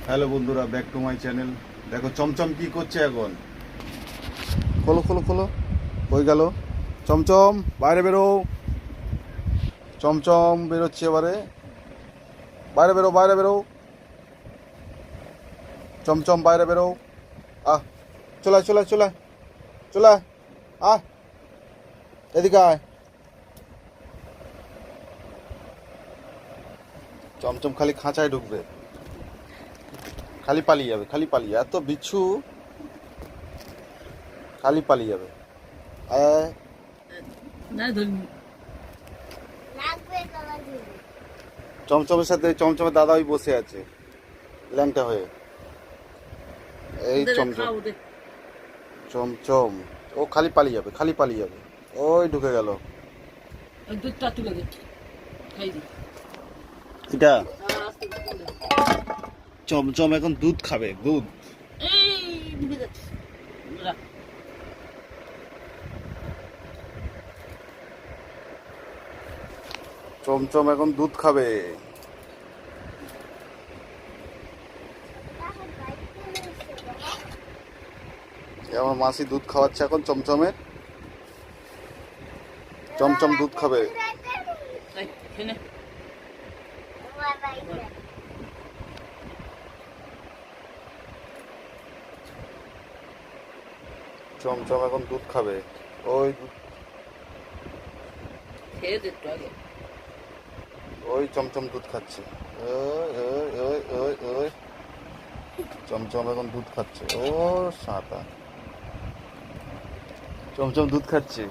Hello বন্ধুরা, back to my channel. দেখো চমচম কি করছে এখন। খোলো খোলো খোলো, কই গেল চমচম? বাইরে বেরো। চমচম বেরোচ্ছে এবারে। বাইরে বেরো, বাইরে বেরো। চমচম বাইরে বেরো। আহ, চলে চলে চলে চলে আহ, এদিকে আয়। চমচম খালি খাঁচায় ঢুকবে, খালি পালিয়ে যাবে, খালি পালিয়ে, এত বিচ্ছু, খালি পালিয়ে যাবে। আয়, চমচমের সাথে চমচমের দাদা ওই বসে আছে ল্যাংটা হয়ে। এই চমচম, চমচম ও খালি পালিয়ে যাবে, খালি পালিয়ে যাবে। ওই ঢুকে গেল। এটা চমচম এখন দুধ খাবে, দুধ। চমচম এখন দুধ খাবে। আমার মাসি দুধ খাওয়াচ্ছে এখন চমচমের। চমচম দুধ খাবে। চমচম এখন দুধ খাবে। ওই ওই চমচম দুধ খাচ্ছে। ওই ওই ওই ওই ওই চমচম এখন দুধ খাচ্ছে। ও সাঁতা, চমচম দুধ খাচ্ছে।